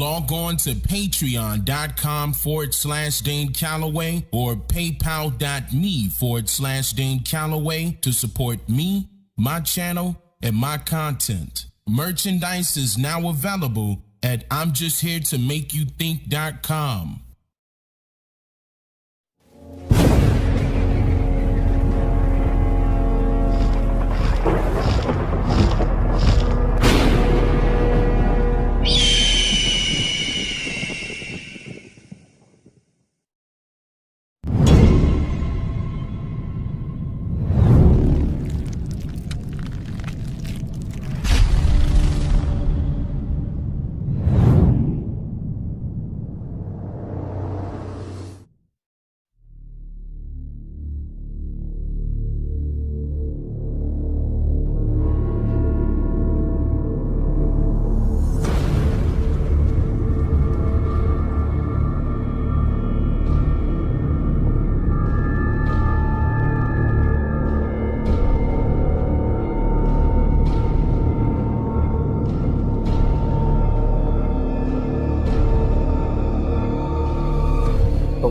Log on to patreon.com/Dane Calloway or paypal.me/Dane Calloway to support me, my channel, and my content. Merchandise is now available at I'mJustHereToMakeYouThink.com.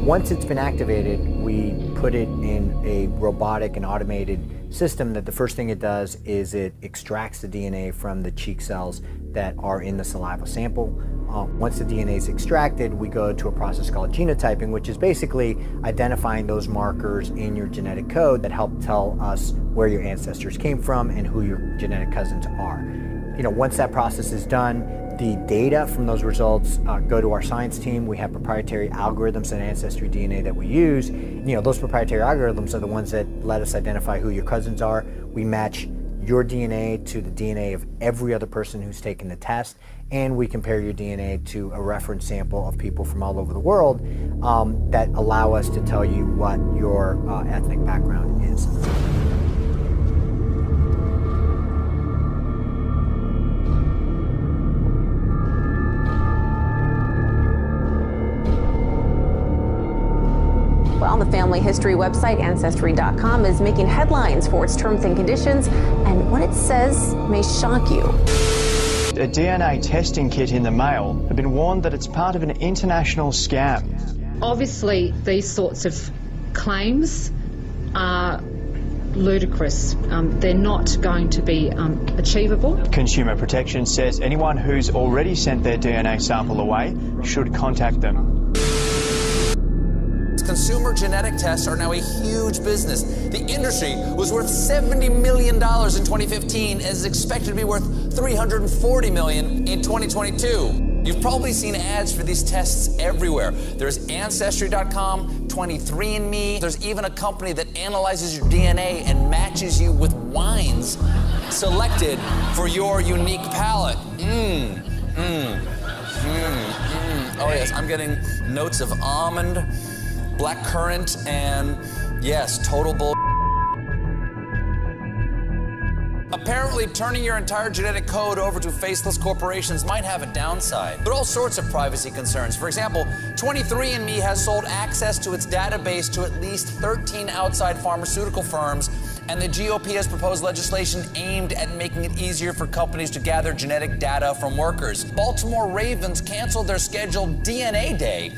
Once it's been activated, we put it in a robotic and automated system that the first thing it does is it extracts the DNA from the cheek cells that are in the saliva sample. Once the DNA is extracted, we go to a process called genotyping, which is basically identifying those markers in your genetic code that help tell us where your ancestors came from and who your genetic cousins are. Once that process is done, the data from those results go to our science team. We have proprietary algorithms and ancestry DNA that we use. Those proprietary algorithms are the ones that let us identify who your cousins are. We match your DNA to the DNA of every other person who's taken the test, and we compare your DNA to a reference sample of people from all over the world that allow us to tell you what your ethnic background is. Well, the family history website, Ancestry.com, is making headlines for its terms and conditions, and what it says may shock you. A DNA testing kit in the mail have been warned that it's part of an international scam. Obviously, these sorts of claims are ludicrous. They're not going to be achievable. Consumer Protection says anyone who's already sent their DNA sample away should contact them. Consumer genetic tests are now a huge business. The industry was worth $70 million in 2015 and is expected to be worth $340 million in 2022. You've probably seen ads for these tests everywhere. There's Ancestry.com, 23andMe. There's even a company that analyzes your DNA and matches you with wines selected for your unique palate. Oh yes, I'm getting notes of almond, black currant, and yes, total bull. Apparently, turning your entire genetic code over to faceless corporations might have a downside. There are all sorts of privacy concerns. For example, 23andMe has sold access to its database to at least 13 outside pharmaceutical firms, and the GOP has proposed legislation aimed at making it easier for companies to gather genetic data from workers. Baltimore Ravens canceled their scheduled DNA Day,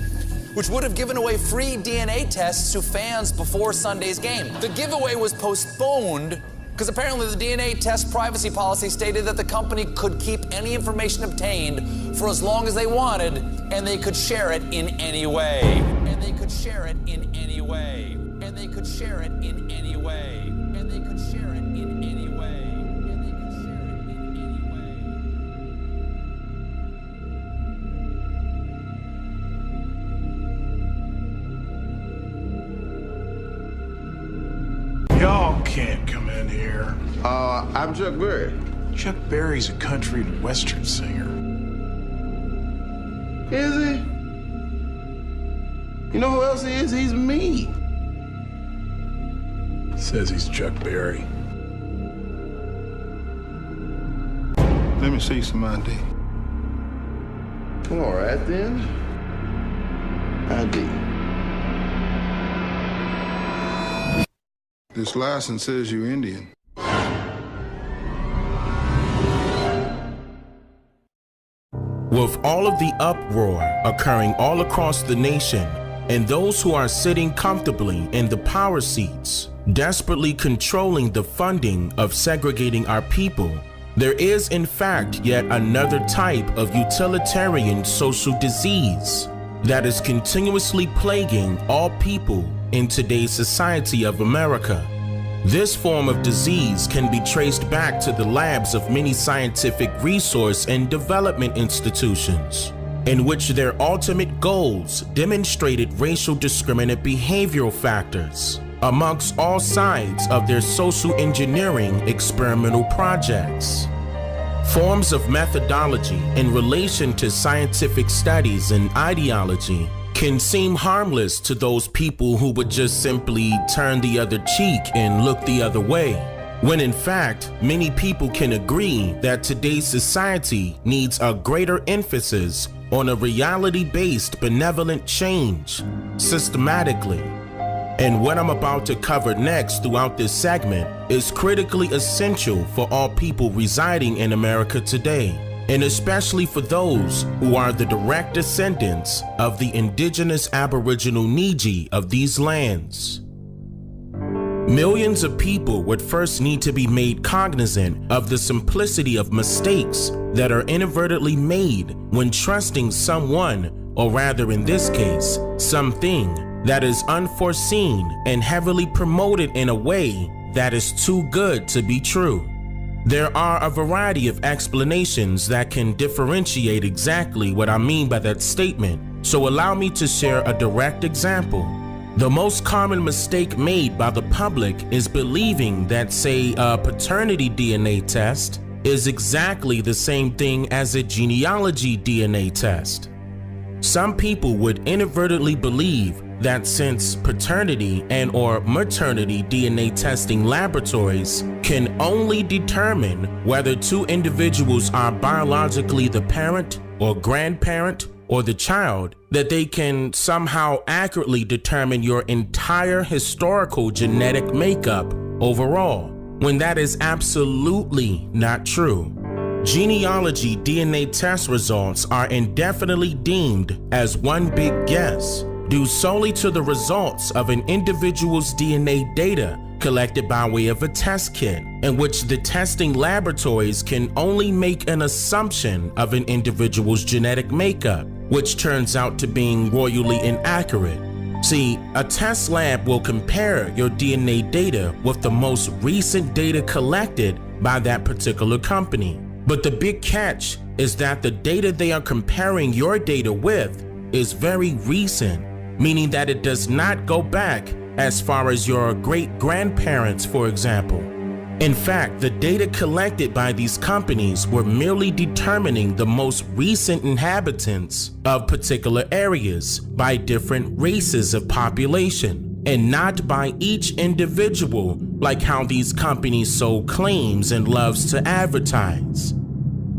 which would have given away free DNA tests to fans before Sunday's game. The giveaway was postponed because apparently the DNA test privacy policy stated that the company could keep any information obtained for as long as they wanted, and they could share it in any way. And they could share it in any way. And they could share it in any way. And they could share it in any way. And they could share it in any way. Y'all can't come in here. I'm Chuck Berry. Chuck Berry's a country and western singer. Is he? You know who else he is? He's me. Says he's Chuck Berry. Let me see some ID. All right then. ID. This license says you're Indian. With all of the uproar occurring all across the nation, and those who are sitting comfortably in the power seats, desperately controlling the funding of segregating our people, there is in fact yet another type of utilitarian social disease that is continuously plaguing all people in today's society of America. This form of disease can be traced back to the labs of many scientific resource and development institutions, in which their ultimate goals demonstrated racial discriminant behavioral factors amongst all sides of their social engineering experimental projects. Forms of methodology in relation to scientific studies and ideology can seem harmless to those people who would just simply turn the other cheek and look the other way, when in fact, many people can agree that today's society needs a greater emphasis on a reality-based benevolent change, systematically. And what I'm about to cover next throughout this segment is critically essential for all people residing in America today, and especially for those who are the direct descendants of the indigenous Aboriginal Niji of these lands. Millions of people would first need to be made cognizant of the simplicity of mistakes that are inadvertently made when trusting someone, or rather in this case, something that is unforeseen and heavily promoted in a way that is too good to be true. There are a variety of explanations that can differentiate exactly what I mean by that statement, so allow me to share a direct example. The most common mistake made by the public is believing that, say, a paternity DNA test is exactly the same thing as a genealogy DNA test. Some people would inadvertently believe that since paternity and or maternity DNA testing laboratories can only determine whether two individuals are biologically the parent or grandparent or the child, that they can somehow accurately determine your entire historical genetic makeup overall, when that is absolutely not true. Genealogy DNA test results are indefinitely deemed as one big guess, due solely to the results of an individual's DNA data collected by way of a test kit, in which the testing laboratories can only make an assumption of an individual's genetic makeup, which turns out to being royally inaccurate. See, a test lab will compare your DNA data with the most recent data collected by that particular company. But the big catch is that the data they are comparing your data with is very recent, meaning that it does not go back as far as your great-grandparents, for example. In fact, the data collected by these companies were merely determining the most recent inhabitants of particular areas by different races of population, and not by each individual like how these companies so claims and loves to advertise.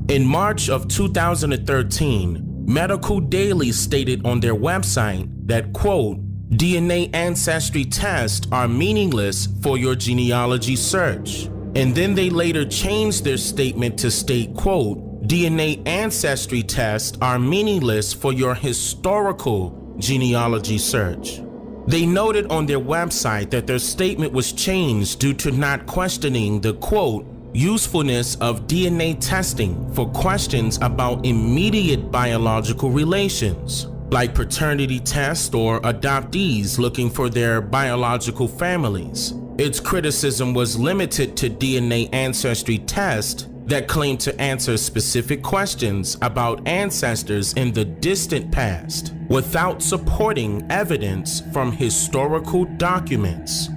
In March of 2013, Medical Daily stated on their website that, quote, DNA ancestry tests are meaningless for your genealogy search. And then they later changed their statement to state, quote, DNA ancestry tests are meaningless for your historical genealogy search. They noted on their website that their statement was changed due to not questioning the, quote, usefulness of DNA testing for questions about immediate biological relations, like paternity tests or adoptees looking for their biological families. Its criticism was limited to DNA ancestry tests that claim to answer specific questions about ancestors in the distant past without supporting evidence from historical documents.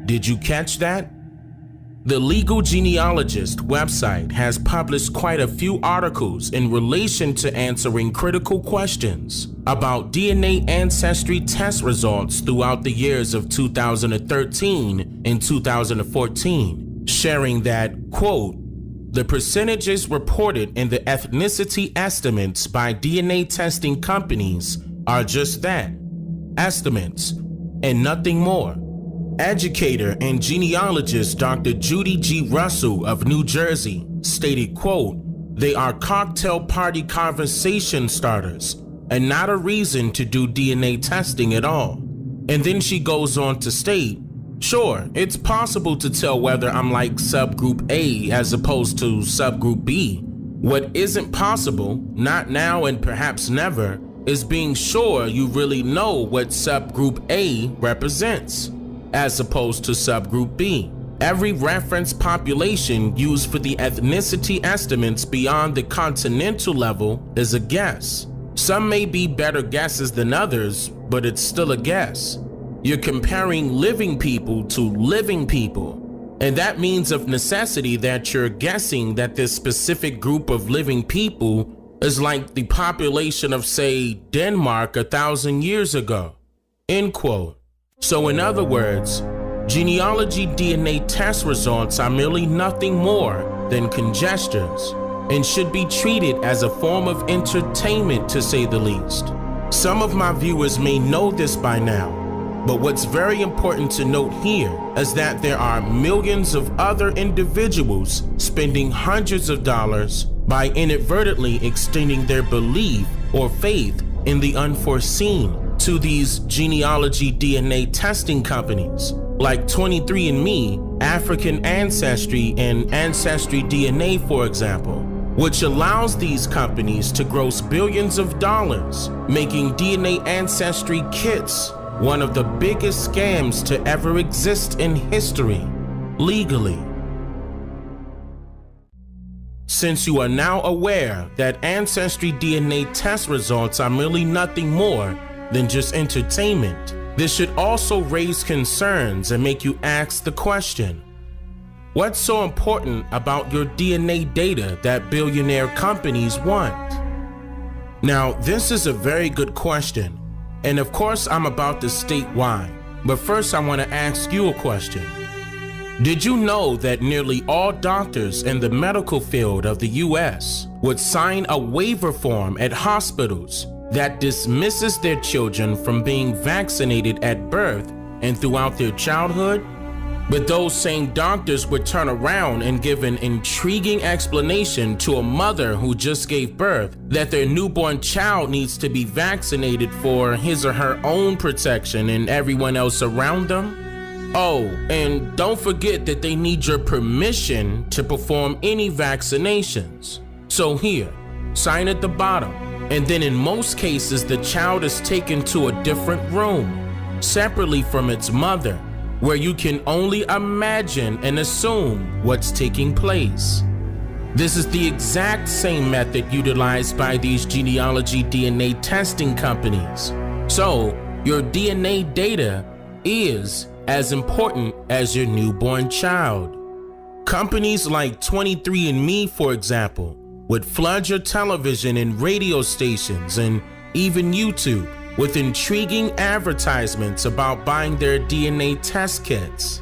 Did you catch that? The Legal Genealogist website has published quite a few articles in relation to answering critical questions about DNA ancestry test results throughout the years of 2013 and 2014, sharing that, quote, the percentages reported in the ethnicity estimates by DNA testing companies are just that, estimates, and nothing more. Educator and genealogist Dr. Judy G. Russell of New Jersey stated, quote, They are cocktail party conversation starters and not a reason to do DNA testing at all. And then she goes on to state, sure, it's possible to tell whether I'm like subgroup A as opposed to subgroup B. What isn't possible, not now and perhaps never, is being sure you really know what subgroup A represents, as opposed to subgroup B. Every reference population used for the ethnicity estimates beyond the continental level is a guess. Some may be better guesses than others, but it's still a guess. You're comparing living people to living people, and that means of necessity that you're guessing that this specific group of living people is like the population of, say, Denmark 1,000 years ago. End quote. So in other words, genealogy DNA test results are merely nothing more than conjectures and should be treated as a form of entertainment, to say the least. Some of my viewers may know this by now, but what's very important to note here is that there are millions of other individuals spending hundreds of dollars by inadvertently extending their belief or faith in the unforeseen to these genealogy DNA testing companies like 23andMe, African Ancestry, and Ancestry DNA, for example, which allows these companies to gross billions of dollars, making DNA ancestry kits one of the biggest scams to ever exist in history, legally. Since you are now aware that Ancestry DNA test results are merely nothing more than just entertainment, this should also raise concerns and make you ask the question, what's so important about your DNA data that billionaire companies want? Now, this is a very good question, and of course I'm about to state why, but first I want to ask you a question. Did you know that nearly all doctors in the medical field of the US would sign a waiver form at hospitals that dismisses their children from being vaccinated at birth and throughout their childhood? But those same doctors would turn around and give an intriguing explanation to a mother who just gave birth that their newborn child needs to be vaccinated for his or her own protection and everyone else around them. Oh, and don't forget that they need your permission to perform any vaccinations. So here, sign at the bottom. And then in most cases, the child is taken to a different room, separately from its mother, where you can only imagine and assume what's taking place. This is the exact same method utilized by these genealogy DNA testing companies. So your DNA data is as important as your newborn child. Companies like 23andMe, for example, would flood your television and radio stations and even YouTube with intriguing advertisements about buying their DNA test kits.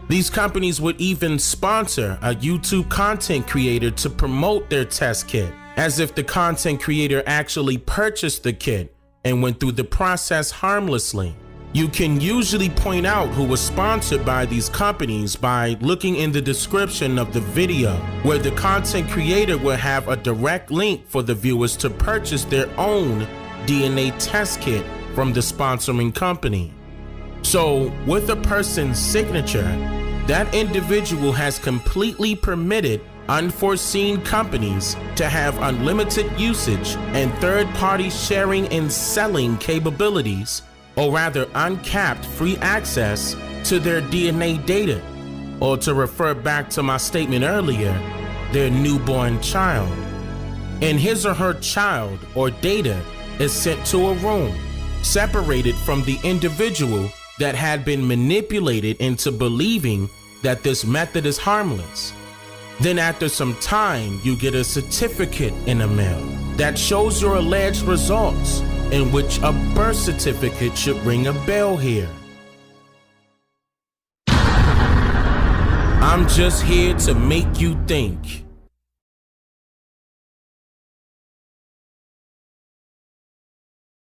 These companies would even sponsor a YouTube content creator to promote their test kit, as if the content creator actually purchased the kit and went through the process harmlessly. You can usually point out who was sponsored by these companies by looking in the description of the video, where the content creator will have a direct link for the viewers to purchase their own DNA test kit from the sponsoring company. So with a person's signature, that individual has completely permitted unforeseen companies to have unlimited usage and third-party sharing and selling capabilities, or rather uncapped free access to their DNA data, or to refer back to my statement earlier, their newborn child. And his or her child or data is sent to a room, separated from the individual that had been manipulated into believing that this method is harmless. Then after some time, you get a certificate in the mail that shows your alleged results, in which a birth certificate should ring a bell here. I'm just here to make you think.